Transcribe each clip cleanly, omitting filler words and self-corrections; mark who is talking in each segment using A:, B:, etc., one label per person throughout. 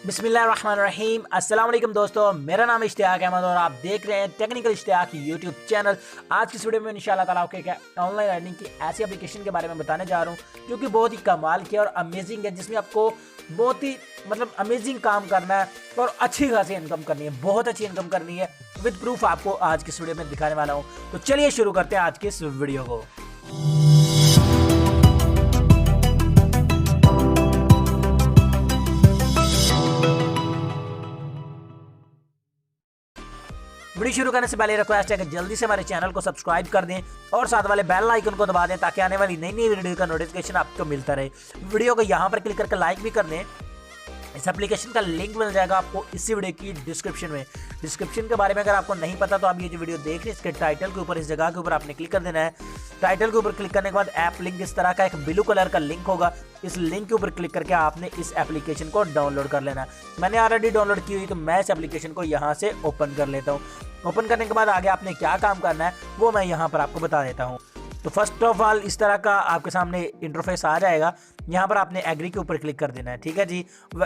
A: बिस्मिल्लाहिर्रहमानिर्रहीम। अस्सलाम वालेकुम दोस्तों, मेरा नाम इश्तियाक अहमद और आप देख रहे हैं टेक्निकल इश्तियाक यूट्यूब चैनल। आज की इस वीडियो में इंशाल्लाह ताला आपको ऑनलाइन अर्निंग की ऐसी एप्लीकेशन के बारे में बताने जा रहा हूँ जो कि बहुत ही कमाल की और अमेजिंग है, जिसमें आपको बहुत ही अमेजिंग काम करना है और अच्छी खासी इनकम करनी है, बहुत अच्छी इनकम करनी है। विद प्रूफ आपको आज की इस वीडियो में दिखाने वाला हूँ। तो चलिए शुरू करते हैं आज की इस वीडियो को। वीडियो शुरू करने से पहले रिक्वेस्ट है कि जल्दी से हमारे चैनल को सब्सक्राइब कर दें और साथ वाले बेल आइकन को दबा दें ताकि आने वाली नई नई वीडियो का नोटिफिकेशन आपको मिलता रहे। वीडियो को यहाँ पर क्लिक करके लाइक भी कर दें। इस एप्लीकेशन का लिंक मिल जाएगा आपको इसी वीडियो की डिस्क्रिप्शन में। डिस्क्रिप्शन के बारे में अगर आपको नहीं पता तो आप ये जो वीडियो देख रहे हैं इसके टाइटल के ऊपर, इस जगह के ऊपर आपने क्लिक कर देना है। टाइटल के ऊपर क्लिक करने के बाद ऐप लिंक इस तरह का एक ब्लू कलर का लिंक होगा। इस लिंक के ऊपर क्लिक करके आपने इस एप्लीकेशन को डाउनलोड कर लेना है। मैंने ऑलरेडी डाउनलोड की हुई तो मैं इस एप्लीकेशन को यहाँ से ओपन कर लेता हूँ। ओपन करने के बाद आगे आपने क्या काम करना है वो मैं यहाँ पर आपको बता देता हूँ। तो फर्स्ट ऑफ ऑल इस तरह का आपके सामने इंटरफेस आ जाएगा। यहाँ पर आपने एग्री के ऊपर क्लिक कर देना है, ठीक है जी।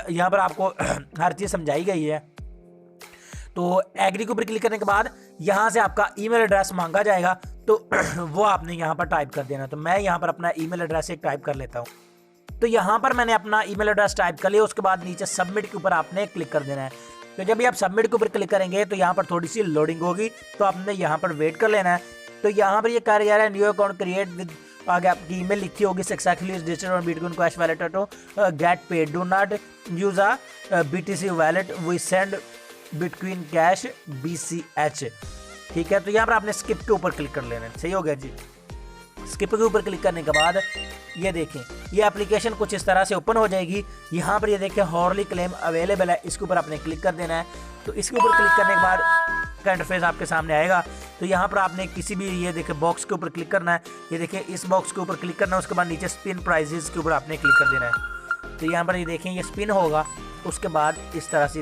A: यहाँ पर आपको हर चीज़ समझाई गई है। तो एग्री के ऊपर क्लिक करने के बाद यहाँ से आपका ईमेल एड्रेस मांगा जाएगा, तो वो आपने यहाँ पर टाइप कर देना। तो मैं यहाँ पर अपना ईमेल एड्रेस एक टाइप कर लेता हूँ। तो यहाँ पर मैंने अपना ईमेल एड्रेस टाइप कर लिया। उसके बाद नीचे सबमिट के ऊपर आपने क्लिक कर देना है। तो जब भी आप सबमिट के ऊपर क्लिक करेंगे तो यहाँ पर थोड़ी सी लोडिंग होगी, तो आपने यहाँ पर वेट कर लेना है। तो यहाँ पर ये कह रहा है न्यू अकाउंट क्रिएट विद, आगे आपकी ईमेल लिखी होगी successfully registered on bitcoin cash wallet to get paid, do not use a BTC wallet, we send bitcoin cash BCH, ठीक है। तो यहाँ पर आपने स्किप के ऊपर क्लिक कर लेना है। सही हो गया जी। स्किप के ऊपर क्लिक करने के बाद ये देखें ये एप्लीकेशन कुछ इस तरह से ओपन हो जाएगी। यहाँ पर ये देखें हॉर्ली क्लेम अवेलेबल है, इसके ऊपर आपने क्लिक कर देना है। तो इसके ऊपर क्लिक करने के बाद का इंटरफेस आपके सामने आएगा। तो यहाँ पर आपने किसी भी ये देखें बॉक्स के ऊपर क्लिक करना है। ये देखें इस बॉक्स के ऊपर क्लिक करना है। उसके बाद नीचे स्पिन प्राइजेस के ऊपर आपने क्लिक कर देना है। तो यहाँ पर ये देखें ये स्पिन होगा। उसके बाद इस तरह से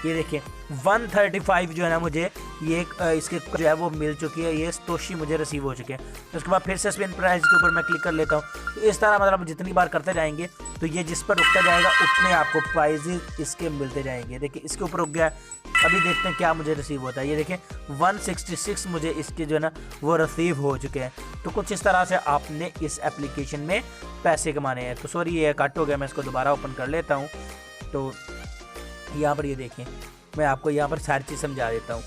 A: ये देखें 135 जो है ना मुझे ये इसके जो है वो मिल चुकी है, ये सतोशी मुझे रिसीव हो चुके हैं। तो उसके बाद फिर से स्पिन प्राइस के ऊपर मैं क्लिक कर लेता हूँ। तो इस तरह जितनी बार करते जाएंगे तो ये जिस पर रुकता जाएगा उतने आपको प्राइजेस इसके मिलते जाएंगे। देखिए इसके ऊपर रुक गया। अभी देखते हैं क्या मुझे रिसीव होता है। ये देखें 166 मुझे इसके जो है ना वो रिसीव हो चुके हैं। तो कुछ इस तरह से आपने इस एप्लीकेशन में पैसे कमाने हैं। तो सॉरी ये कट हो गया, मैं इसको दोबारा ओपन कर लेता हूँ। तो यहाँ पर ये देखें मैं आपको यहाँ पर सारी चीज़ समझा देता हूँ।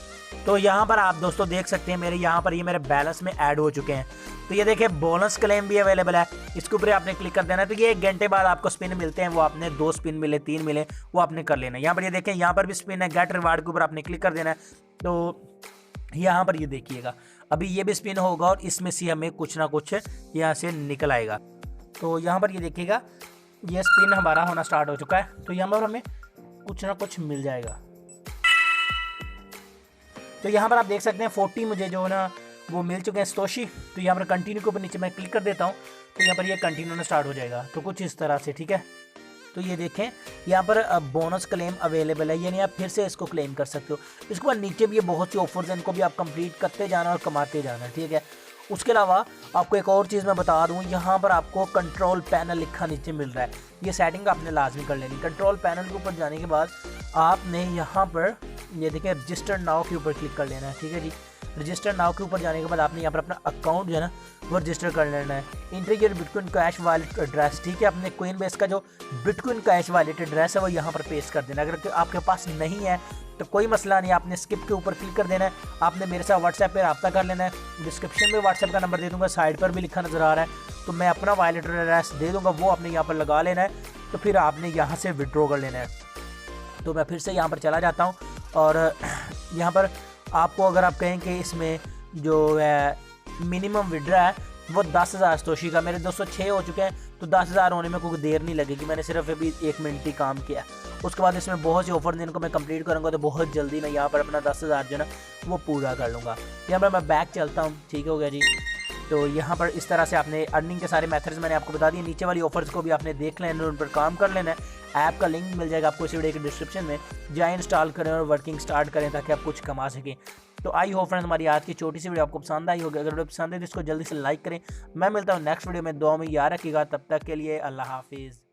A: तो यहाँ पर आप दोस्तों देख सकते हैं मेरे यहाँ पर ये मेरे बैलेंस में ऐड हो चुके हैं। तो ये देखिए बोनस क्लेम भी अवेलेबल है, इसके ऊपर आपने क्लिक कर देना है। तो ये 1 घंटे बाद आपको स्पिन मिलते हैं, वो आपने 2 स्पिन मिले 3 मिले वो आपने कर लेना है। यहाँ पर ये देखें यहाँ पर भी स्पिन है, गेट रिवार्ड के ऊपर आपने क्लिक कर देना है। तो यहाँ पर ये देखिएगा अभी ये भी स्पिन होगा और इसमें से हमें कुछ ना कुछ यहाँ से निकल आएगा। तो यहाँ पर ये देखिएगा ये स्पिन हमारा होना स्टार्ट हो चुका है। तो यहाँ पर हमें कुछ ना कुछ मिल जाएगा। तो यहाँ पर आप देख सकते हैं 40 मुझे जो है ना वो मिल चुके हैं सतोशी। तो यहाँ पर कंटिन्यू के ऊपर नीचे मैं क्लिक कर देता हूँ। तो यहाँ पर ये कंटिन्यू ना स्टार्ट हो जाएगा। तो कुछ इस तरह से, ठीक है। तो ये देखें यहाँ पर बोनस क्लेम अवेलेबल है, यानी आप फिर से इसको क्लेम कर सकते हो। इसके बाद नीचे भी ये बहुत सी ऑफर्स हैं, इनको भी आप कंप्लीट करते जाना और कमाते जाना, ठीक है। उसके अलावा आपको एक और चीज़ मैं बता दूं, यहाँ पर आपको कंट्रोल पैनल लिखा नीचे मिल रहा है। ये सेटिंग आपने लाजमी कर लेनी। कंट्रोल पैनल के ऊपर जाने के बाद आपने यहाँ पर ये देखिए रजिस्टर नाउ के ऊपर क्लिक कर लेना है, ठीक है जी। रजिस्टर नाउ के ऊपर जाने के बाद आपने यहाँ पर अपना अकाउंट जो है ना वो रजिस्टर कर लेना है। Inter your bitcoin cash wallet address, ठीक है। अपने कोइन बेस का जो बिटकॉइन कैश वॉलेट एड्रेस है वो यहाँ पर पेस्ट कर देना। अगर आपके पास नहीं है तो कोई मसला नहीं, आपने स्किप के ऊपर क्लिक कर देना है। आपने मेरे साथ व्हाट्सएप पे रब्ता कर लेना है। डिस्क्रिप्शन में व्हाट्सएप का नंबर दे दूंगा, साइड पर भी लिखा नज़र आ रहा है। तो मैं अपना वॉलेट एड्रेस दे दूंगा, वो आपने यहाँ पर लगा लेना है। तो फिर आपने यहाँ से विड्रॉ कर लेना है। तो मैं फिर से यहाँ पर चला जाता हूँ और यहाँ पर आपको अगर आप कहें कि इसमें जो मिनिमम विड्रा है वो 10,000 सतोशी का, मेरे 206 हो चुके हैं। तो 10,000 होने में कोई देर नहीं लगेगी, मैंने सिर्फ अभी 1 मिनट ही काम किया। उसके बाद इसमें बहुत सी ऑफर जिनको मैं कंप्लीट करूँगा तो बहुत जल्दी मैं यहाँ पर अपना 10,000 जो है ना वो पूरा कर लूँगा। यहाँ पर मैं बैक चलता हूँ, ठीक हो गया जी। तो यहाँ पर इस तरह से आपने अर्निंग के सारे मेथड्स मैंने आपको बता दिए। नीचे वाली ऑफर्स को भी आपने देख लेना, उन पर काम कर लेना है। ऐप का लिंक मिल जाएगा आपको इस वीडियो के डिस्क्रिप्शन में, जाए इंस्टॉल करें और वर्किंग स्टार्ट करें ताकि आप कुछ कमा सकें। तो आई होप फ्रेंड्स हमारी आज की छोटी सी वीडियो आपको पसंद आई होगी। अगर वीडियो पसंद है तो इसको जल्दी से लाइक करें। मैं मिलता हूँ नेक्स्ट वीडियो में, दुआ में याद रखिएगा। तब तक के लिए अल्लाह हाफिज़।